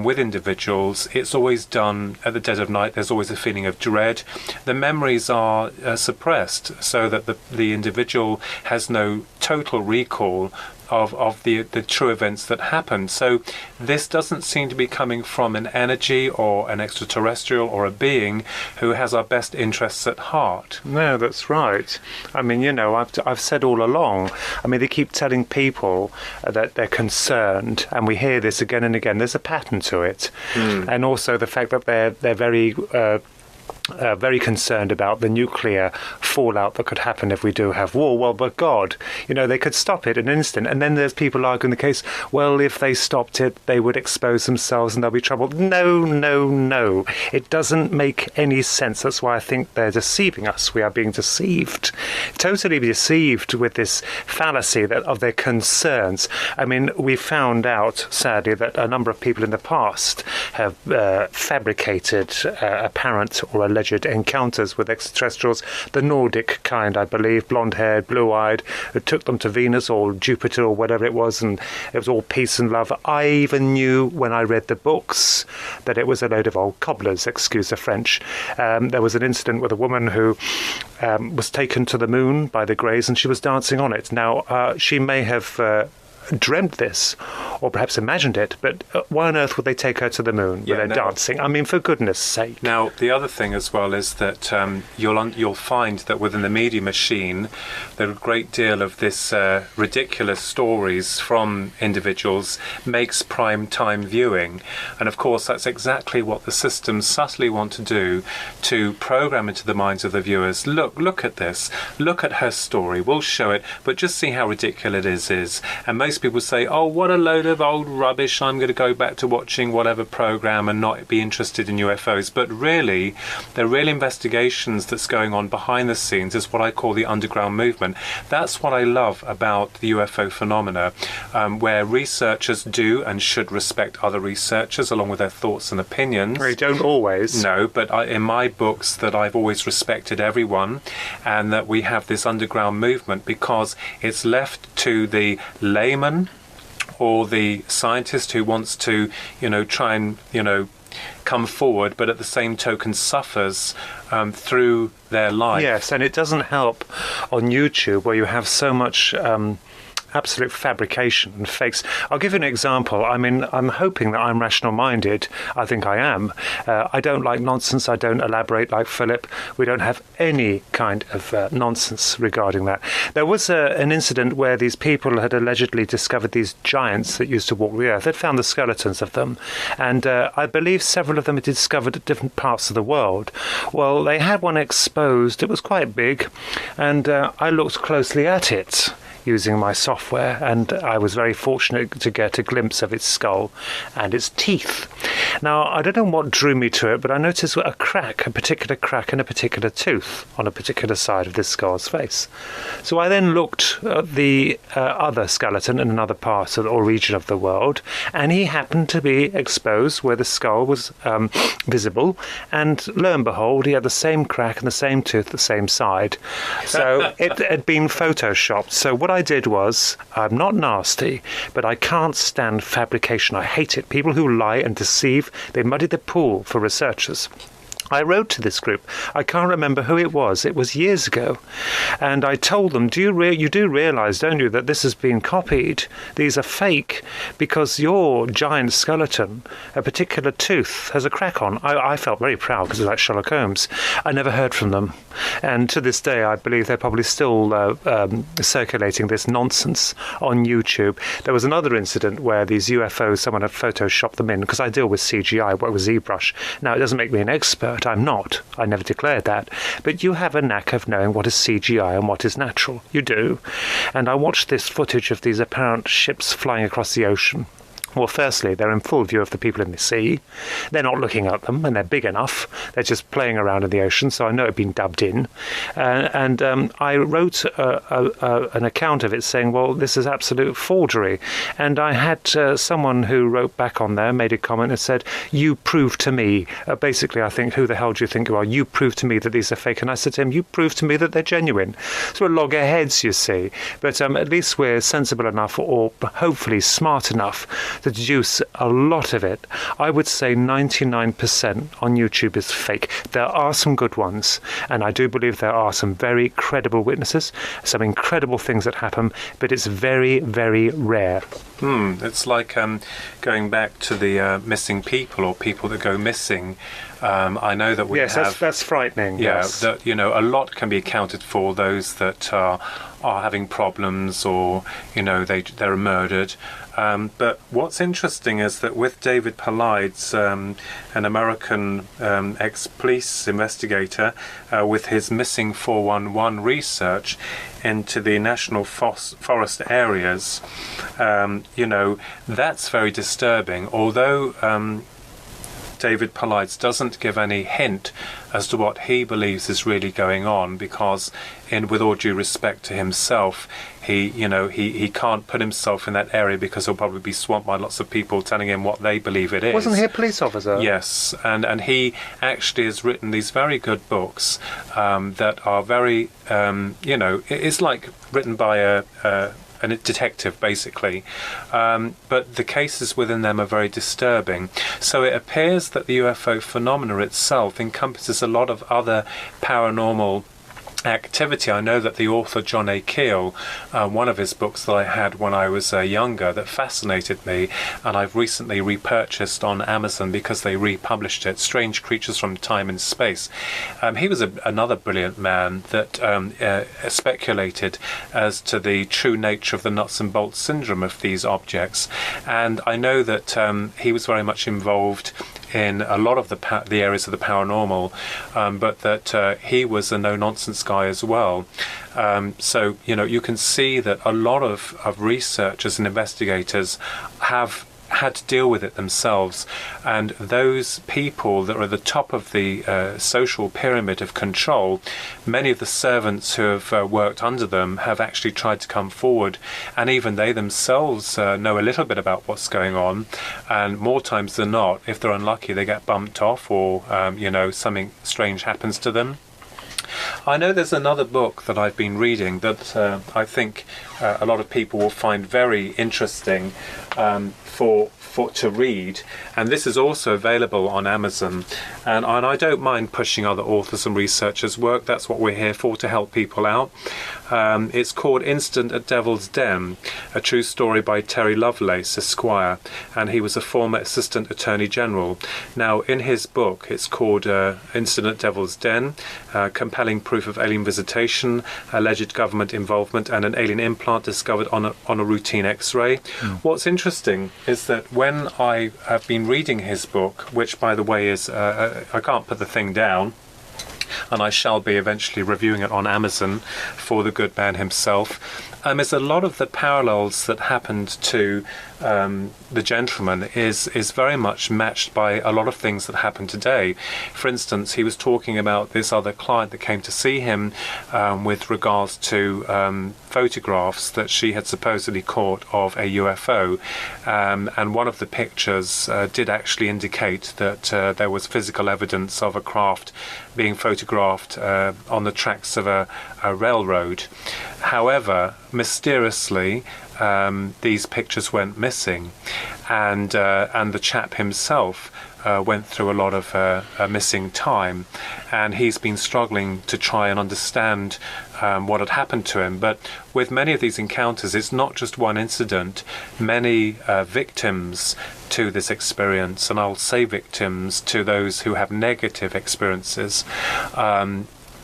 with individuals, it's always done at the dead of night. There's always a feeling of dread. The memories are suppressed so that the individual has no total recall of the true events that happened. So this doesn't seem to be coming from an energy or an extraterrestrial or a being who has our best interests at heart. No, that's right. I mean, I've said all along, I mean, they keep telling people that they're concerned, and we hear this again and again. There's a pattern to it. And also the fact that they're very concerned about the nuclear fallout that could happen if we do have war. Well, but God, they could stop it in an instant. And then there's people arguing the case, well, if they stopped it, they would expose themselves and there'll be trouble. No. It doesn't make any sense. That's why I think they're deceiving us. We are being deceived. Totally deceived with this fallacy of their concerns. I mean, we found out, sadly, that a number of people in the past have fabricated apparent or alleged encounters with extraterrestrials, the Nordic kind, I believe, blonde-haired, blue-eyed, who took them to Venus or Jupiter or whatever it was, and it was all peace and love. I even knew when I read the books that it was a load of old cobblers, excuse the French. There was an incident with a woman who was taken to the moon by the Greys, and she was dancing on it. Now, she may have dreamt this, or perhaps imagined it, but why on earth would they take her to the moon with their dancing? I mean, for goodness sake. Now, the other thing as well is that you'll find that within the media machine, there are a great deal of this ridiculous stories from individuals makes prime time viewing. And of course, that's exactly what the systems subtly want to do, to program into the minds of the viewers. Look at this. Look at her story. We'll show it, but just see how ridiculous it is. And most people say, oh, what a load of old rubbish, I'm going to go back to watching whatever program and not be interested in UFOs. But really, the real investigations that's going on behind the scenes is what I call the underground movement. That's what I love about the UFO phenomena, where researchers do and should respect other researchers along with their thoughts and opinions. They don't always. No, but in my books that I've always respected everyone, and that we have this underground movement because it's left to the layman or the scientist who wants to, try and, come forward, but at the same token suffers through their life. Yes, and it doesn't help on YouTube where you have so much absolute fabrication and fakes. I'll give you an example. I mean, I'm hoping that I'm rational-minded. I think I am. I don't like nonsense. I don't elaborate like Philip. We don't have any kind of nonsense regarding that. There was an incident where these people had allegedly discovered these giants that used to walk the earth. They'd found the skeletons of them, and I believe several of them had discovered at different parts of the world. Well, they had one exposed. It was quite big, and I looked closely at it using my software, and I was very fortunate to get a glimpse of its skull and its teeth. Now, I don't know what drew me to it, but I noticed a particular crack in a particular tooth on a particular side of this skull's face. So I then looked at the other skeleton in another part or region of the world, and he happened to be exposed where the skull was visible, and lo and behold, he had the same crack and the same tooth, the same side. So it had been photoshopped. So what I did was, I'm not nasty, but I can't stand fabrication. I hate it. People who lie and deceive, they muddy the pool for researchers. I wrote to this group. I can't remember who it was. It was years ago. And I told them, you do realise, don't you, that this has been copied? These are fake because your giant skeleton, a particular tooth, has a crack on. I felt very proud because it was like Sherlock Holmes. I never heard from them. And to this day, I believe they're probably still circulating this nonsense on YouTube. There was another incident where these UFOs, someone had photoshopped them in, because I deal with CGI, work with ZBrush. Now, it doesn't make me an expert. I'm not. I never declared that. But you have a knack of knowing what is CGI and what is natural. You do. And I watched this footage of these apparent ships flying across the ocean. Well, firstly, they're in full view of the people in the sea. They're not looking at them, and they're big enough. They're just playing around in the ocean, so I know it'd been dubbed in. And I wrote an account of it saying, well, this is absolute forgery. And I had someone who wrote back on there, made a comment and said, you prove to me, basically, I think, who the hell do you think you are? You prove to me that these are fake. And I said to him, you prove to me that they're genuine. So we're loggerheads, you see. But at least we're sensible enough, or hopefully smart enough, to deduce a lot of it. I would say 99% on YouTube is fake. There are some good ones, and I do believe there are some very credible witnesses, some incredible things that happen, but it's very, very rare. It's like going back to the missing people, or people that go missing. I know that we have... Yes, that's frightening. Yeah, yes. that, a lot can be accounted for, those that are having problems, or, they're murdered. But what's interesting is that with David Paulides, an American ex-police investigator, with his Missing 411 research into the national forest areas, that's very disturbing. Although David Paulides doesn't give any hint as to what he believes is really going on, because, with all due respect to himself, he can't put himself in that area because he'll probably be swamped by lots of people telling him what they believe it is. Wasn't he a police officer? Yes, and he actually has written these very good books that are very, it's like written by a detective, basically, but the cases within them are very disturbing. So it appears that the UFO phenomena itself encompasses a lot of other paranormal activity. I know that the author John A. Keel, one of his books that I had when I was younger that fascinated me, and I've recently repurchased on Amazon because they republished it, Strange Creatures from Time and Space. He was another brilliant man that speculated as to the true nature of the nuts and bolts syndrome of these objects, and I know that he was very much involved in a lot of the areas of the paranormal, but that he was a no-nonsense guy as well. So, you can see that a lot of researchers and investigators have had to deal with it themselves, and those people that are at the top of the social pyramid of control, many of the servants who have worked under them have actually tried to come forward, and even they themselves know a little bit about what's going on, and more times than not, if they're unlucky, they get bumped off, or something strange happens to them. I know there's another book that I've been reading that I think a lot of people will find very interesting to read, and this is also available on Amazon, and I don't mind pushing other authors and researchers' work. That's what we're here for, to help people out. It's called Incident at Devil's Den, a true story by Terry Lovelace, Esquire, and he was a former Assistant Attorney General. Now, in his book, it's called Incident at Devil's Den, Compelling Proof of Alien Visitation, Alleged Government Involvement, and an Alien Implant Discovered on a Routine X-ray. What's interesting is that when I have been reading his book, which, by the way, is, I can't put the thing down, and I shall be eventually reviewing it on Amazon for the good man himself, there's a lot of the parallels that happened to the gentleman is very much matched by a lot of things that happen today. For instance, he was talking about this other client that came to see him with regards to photographs that she had supposedly caught of a UFO, and one of the pictures did actually indicate that there was physical evidence of a craft being photographed on the tracks of a railroad. However, mysteriously, these pictures went missing, and the chap himself went through a lot of missing time, and he's been struggling to try and understand what had happened to him. But with many of these encounters, it's not just one incident. Many victims to this experience, and I'll say victims to those who have negative experiences,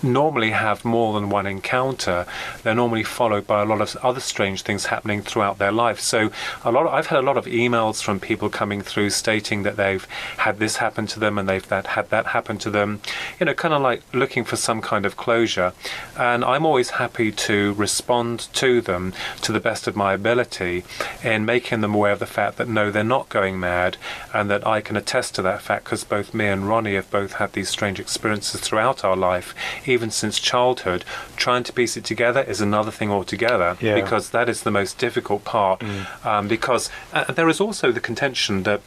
normally have more than one encounter. They're normally followed by a lot of other strange things happening throughout their life. So I've had a lot of emails from people coming through stating that they've had this happen to them and they've had that happen to them, kind of like looking for some kind of closure. And I'm always happy to respond to them to the best of my ability in making them aware of the fact that no, they're not going mad, and that I can attest to that fact because both me and Ronnie have both had these strange experiences throughout our life, even since childhood. Trying to piece it together is another thing altogether, because that is the most difficult part. Because there is also the contention that,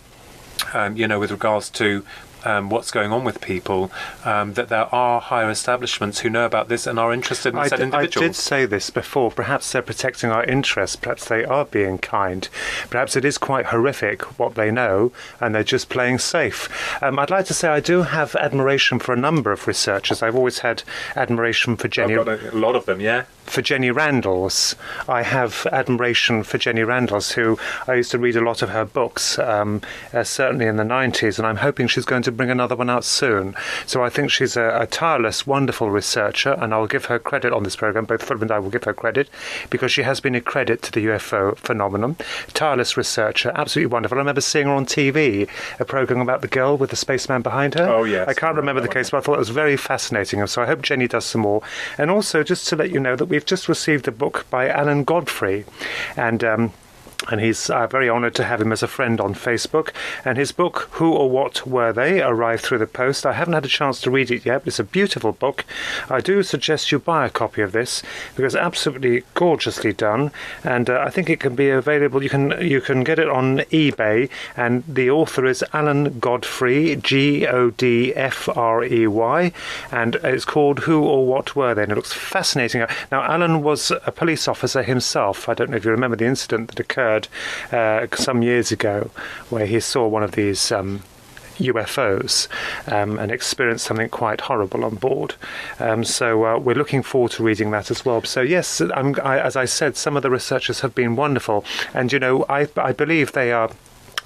with regards to what's going on with people, that there are higher establishments who know about this and are interested in said individuals. I did say this before. Perhaps they're protecting our interests. Perhaps they are being kind. Perhaps it is quite horrific what they know, and they're just playing safe. I'd like to say I do have admiration for a number of researchers. I've always had admiration for Jenny. I've got a lot of them, yeah. For Jenny Randalls. I have admiration for Jenny Randalls, who I used to read a lot of her books, certainly in the 90s, and I'm hoping she's going to bring another one out soon. So I think she's a tireless, wonderful researcher, and I'll give her credit on this programme. Both Philip and I will give her credit, because she has been a credit to the UFO phenomenon. Tireless researcher, absolutely wonderful. I remember seeing her on TV, a programme about the girl with the spaceman behind her. Oh, yes. I can't remember the case, but I thought it was very fascinating. So I hope Jenny does some more. And also, just to let you know that we've just received a book by Alan Godfrey, and he's very honoured to have him as a friend on Facebook. And his book, Who or What Were They?, arrived through the post. I haven't had a chance to read it yet, but it's a beautiful book. I do suggest you buy a copy of this, because it's absolutely gorgeously done, and I think it can be available. You can get it on eBay, and the author is Alan Godfrey, Godfrey, and it's called Who or What Were They? And it looks fascinating. Now, Alan was a police officer himself. I don't know if you remember the incident that occurred some years ago, where he saw one of these UFOs and experienced something quite horrible on board. So we're looking forward to reading that as well. So yes, as I said, some of the researchers have been wonderful, and I believe they are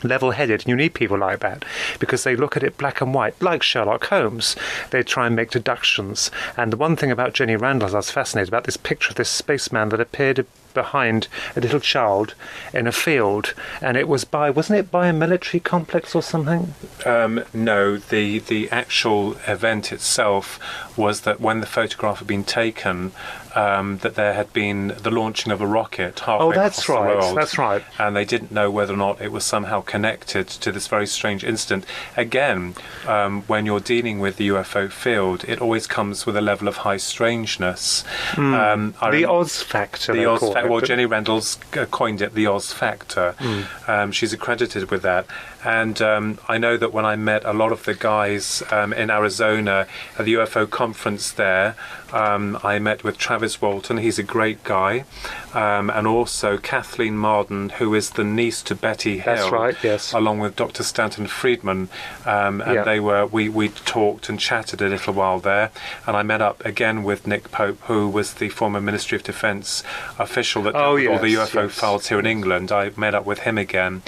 level-headed, and you need people like that, because they look at it black and white, like Sherlock Holmes. They try and make deductions. And the one thing about Jenny Randalls I was fascinated about, this picture of this spaceman that appeared behind a little child in a field, and it was wasn't it by a military complex or something? No, the actual event itself was that when the photograph had been taken, that there had been the launching of a rocket halfway across the world. That's right. And they didn't know whether or not it was somehow connected to this very strange incident. Again, when you're dealing with the UFO field, it always comes with a level of high strangeness. The Oz factor. The Oz factor. Well, Jenny Randalls coined it the Oz factor. She's accredited with that. And I know that when I met a lot of the guys in Arizona at the UFO conference there, I met with Travis Walton. He's a great guy. And also Kathleen Marden, who is the niece to Betty Hill. That's right, yes. Along with Dr. Stanton Friedman. We talked and chatted a little while there. And I met up again with Nick Pope, who was the former Ministry of Defence official that dealt with all the UFO files here in England. I met up with him again.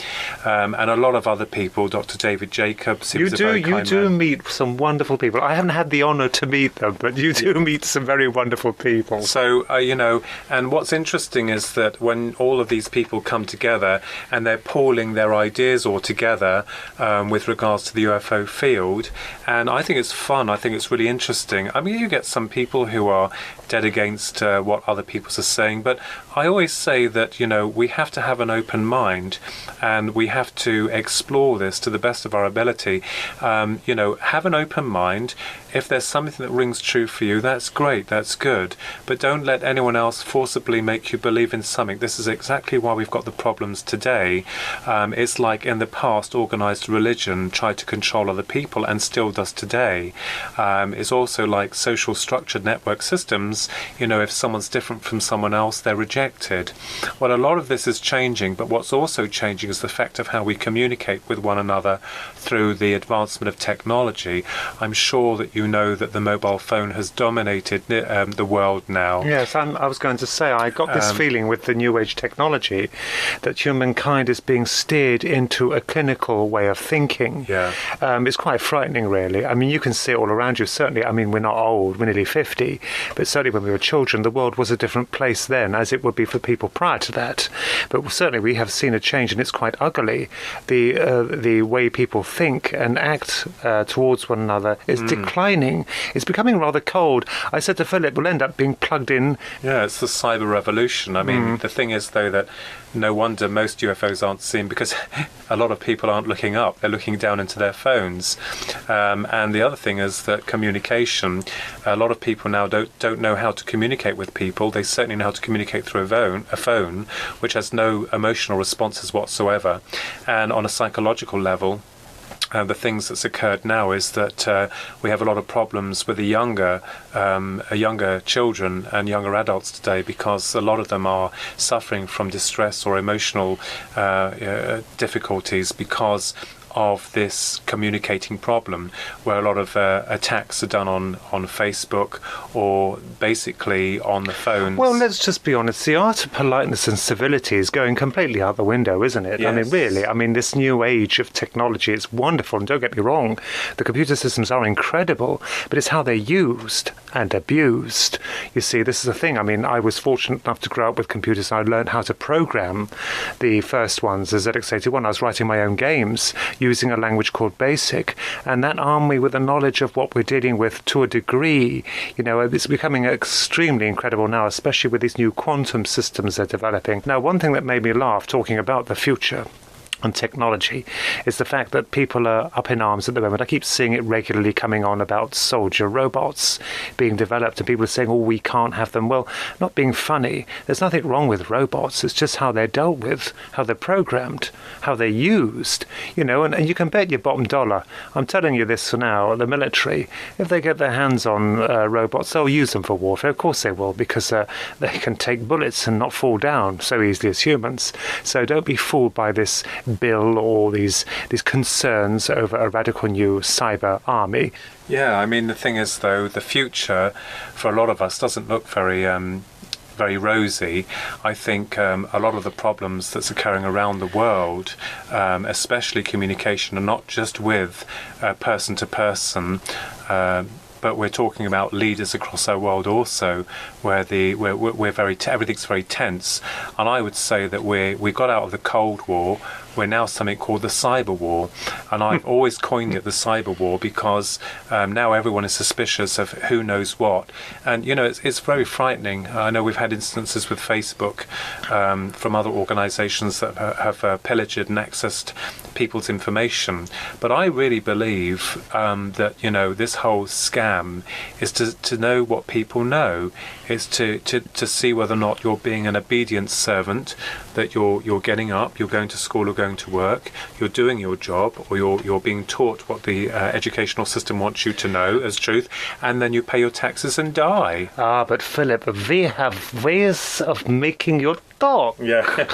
And a lot of other people, Dr. David Jacobs. You do meet some wonderful people. I haven't had the honour to meet them, but you do meet some very wonderful people. So, and what's interesting is that when all of these people come together and they're pooling their ideas all together with regards to the UFO field, and I think it's fun, I think it's really interesting. I mean, you get some people who are dead against what other people are saying, but I always say that, we have to have an open mind, and we have to explore explore this to the best of our ability. Have an open mind. If there's something that rings true for you, that's great, that's good. But don't let anyone else forcibly make you believe in something. This is exactly why we've got the problems today. It's like in the past, organised religion tried to control other people and still does today. It's also like social structured network systems. If someone's different from someone else, they're rejected. Well, a lot of this is changing, but what's also changing is the fact of how we communicate with one another through the advancement of technology. I'm sure that you know that the mobile phone has dominated the world now. Yes, I was going to say, I got this feeling with the new age technology that humankind is being steered into a clinical way of thinking. Yeah. It's quite frightening, really. I mean, you can see it all around you. Certainly, I mean, we're not old, we're nearly 50, but certainly when we were children, the world was a different place then, as it would be for people prior to that. But certainly we have seen a change, and it's quite ugly. The way people think and act towards one another is declining. It's becoming rather cold. I said to Philip, we'll end up being plugged in. Yeah, it's the cyber revolution. I mean, the thing is, though, that no wonder most UFOs aren't seen, because a lot of people aren't looking up. They're looking down into their phones. And the other thing is that communication, a lot of people now don't know how to communicate with people. They certainly know how to communicate through a phone, which has no emotional responses whatsoever. And on a psychological level, the things that's occurred now is that we have a lot of problems with the younger children and younger adults today, because a lot of them are suffering from distress or emotional difficulties because of this communicating problem, where a lot of attacks are done on Facebook or basically on the phones. Well, let's just be honest. The art of politeness and civility is going completely out the window, isn't it? Yes. I mean, really. I mean, this new age of technology is wonderful, and don't get me wrong, the computer systems are incredible, but it's how they're used and abused. You see, this is the thing. I mean, I was fortunate enough to grow up with computers, and I learned how to program the first ones, the ZX81. I was writing my own games using a language called BASIC, and that armed me with the knowledge of what we're dealing with to a degree. It's becoming extremely incredible now, especially with these new quantum systems they're developing. Now, one thing that made me laugh talking about the future and technology is the fact that people are up in arms at the moment. I keep seeing it regularly coming on about soldier robots being developed, and people are saying, oh, we can't have them. Well, not being funny, there's nothing wrong with robots. It's just how they're dealt with, how they're programmed, how they're used, and you can bet your bottom dollar, I'm telling you this for now, the military, if they get their hands on robots, they'll use them for warfare. Of course they will, because they can take bullets and not fall down so easily as humans. So don't be fooled by this bill or these concerns over a radical new cyber army. Yeah, I mean, the thing is, though, the future for a lot of us doesn't look very rosy. I think a lot of the problems that's occurring around the world, especially communication, are not just with person to person, but we're talking about leaders across our world also, where we're everything's very tense. And I would say that we got out of the Cold War. We're now something called the cyber war, and I've always coined it the cyber war, because now everyone is suspicious of who knows what, and it's very frightening. I know we've had instances with Facebook from other organisations that have pillaged and accessed people's information, but I really believe that this whole scam is to know what people know, is to see whether or not you're being an obedient servant, that you're getting up, you're going to school or going to work, you're doing your job, or you're being taught what the educational system wants you to know as truth, and then you pay your taxes and die. But Philip, we have ways of making your talk. Yeah.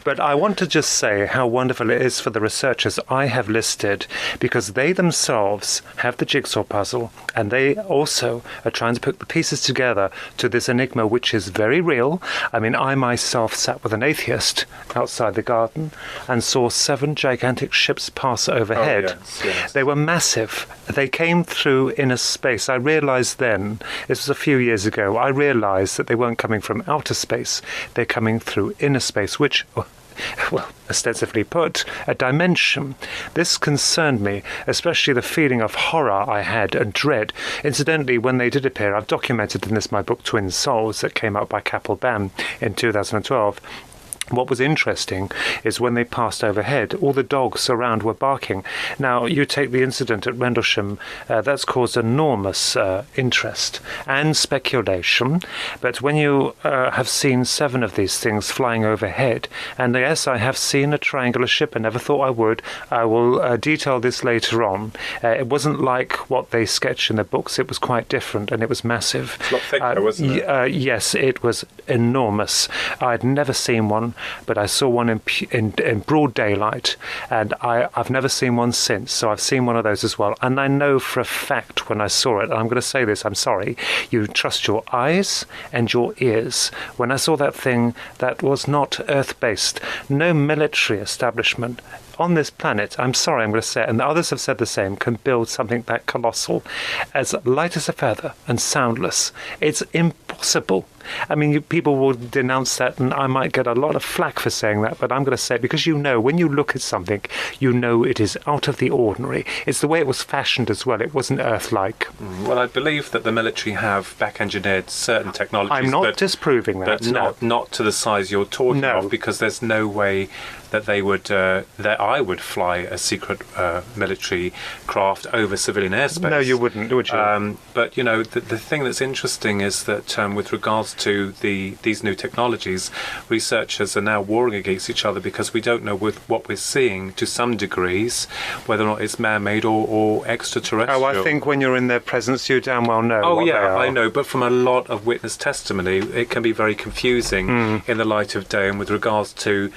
But I want to just say how wonderful it is for the researchers I have listed, because they themselves have the jigsaw puzzle, and they also are trying to put the pieces together to this enigma, which is very real. I mean, I myself sat with an atheist outside the garden and saw 7 gigantic ships pass overhead. Oh, yes. They were massive. They came through inner space. I realized then, this was a few years ago, I realized that they weren't coming from outer space. They're coming through inner space, which, well, ostensibly put, a dimension. This concerned me, especially the feeling of horror I had and dread. Incidentally, when they did appear, I've documented in this my book Twin Souls that came out by Capel Bam in 2012. What was interesting is when they passed overhead, all the dogs around were barking. Now, you take the incident at Rendlesham, that's caused enormous interest and speculation. But when you have seen 7 of these things flying overhead, and yes, I have seen a triangular ship, I never thought I would. I will detail this later on. It wasn't like what they sketch in the books. It was quite different, and it was massive. It's a lot thicker, wasn't it? Yes, it was enormous. I'd never seen one, but I saw one in broad daylight, and I've never seen one since, so I've seen one of those as well. And I know for a fact when I saw it, and I'm going to say this, I'm sorry, you trust your eyes and your ears. When I saw that thing, that was not Earth-based. No military establishment on this planet, I'm sorry, I'm going to say it, and the others have said the same, can build something that colossal, as light as a feather and soundless. It's impossible. I mean, people will denounce that, and I might get a lot of flack for saying that, but I'm going to say it because when you look at something, you know it is out of the ordinary. It's the way it was fashioned as well. It wasn't Earth-like. Well, I believe that the military have back-engineered certain technologies. I'm not disproving that, but not to the size you're talking of, because there's no way that they would, that I would fly a secret military craft over civilian airspace. No, you wouldn't, would you? But, the thing that's interesting is that with regards to these new technologies, researchers are now warring against each other because we don't know with what we're seeing to some degrees whether or not it's man-made or extraterrestrial. Oh, I think when you're in their presence, you damn well know. Oh, what yeah, they are. I know. But from a lot of witness testimony, it can be very confusing in the light of day and with regards to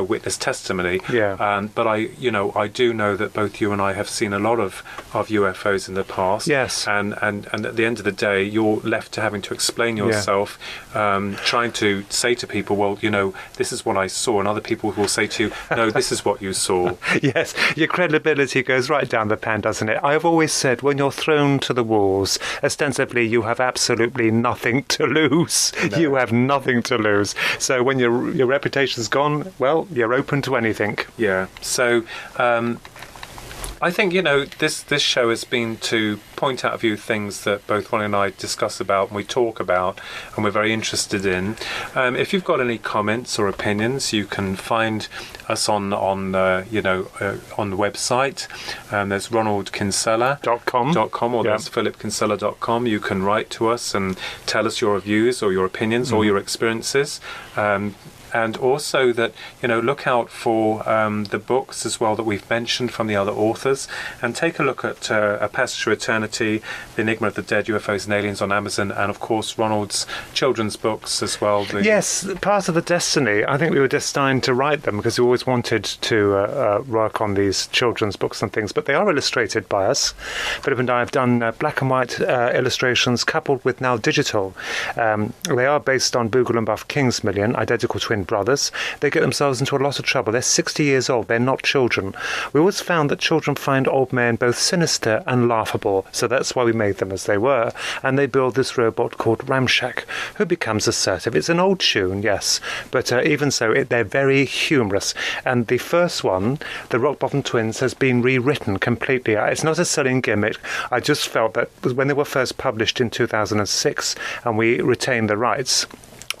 witness testimony. Yeah. But I do know that both you and I have seen a lot of UFOs in the past. Yes. And at the end of the day, you're left to having to explain yourself, trying to say to people, well, this is what I saw, and other people will say to you, no, this is what you saw. Yes, your credibility goes right down the pan, doesn't it? I've always said, when you're thrown to the wolves, ostensibly you have absolutely nothing to lose. No. You have nothing to lose. So when your reputation's gone, well, you're open to anything. Yeah. So I think, this show has been to point out a few things that both Ronnie and I discuss about and we talk about and we're very interested in. If you've got any comments or opinions, you can find us on the website. There's ronaldkinsella.com or there's philipkinsella.com. You can write to us and tell us your views or your opinions or your experiences. And also that, look out for the books as well that we've mentioned from the other authors, and take a look at A Passage to Eternity, The Enigma of the Dead, UFOs and Aliens on Amazon, and of course Ronald's children's books as well. Yes, part of the destiny. I think we were destined to write them because we always wanted to work on these children's books and things, but they are illustrated by us. Philip and I have done black and white illustrations coupled with now digital. They are based on Boogle and Buff Kingsmillion, identical twin brothers. They get themselves into a lot of trouble. They're 60 years old. They're not children. We always found that children find old men both sinister and laughable, so that's why we made them as they were. And they build this robot called Ramshack, who becomes assertive. It's an old tune, yes, but even so, they're very humorous. And the first one, the Rock Bottom Twins, has been rewritten completely. It's not a selling gimmick. I just felt that when they were first published in 2006, and we retained the rights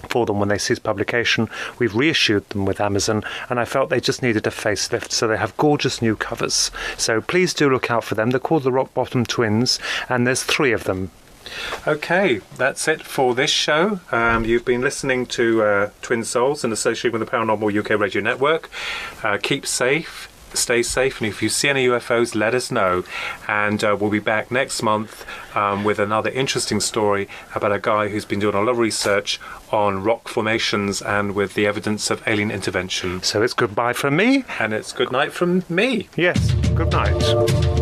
for them when they ceased publication, we've reissued them with Amazon, and I felt they just needed a facelift, so they have gorgeous new covers. So please do look out for them. They're called the Rock Bottom Twins, and there's 3 of them. Okay, that's it for this show. You've been listening to Twin Souls in association with the Paranormal UK Radio Network. Keep safe. Stay safe, and if you see any UFOs, let us know. And we'll be back next month with another interesting story about a guy who's been doing a lot of research on rock formations and with the evidence of alien intervention. So it's goodbye from me. And it's good night from me. Yes, good night.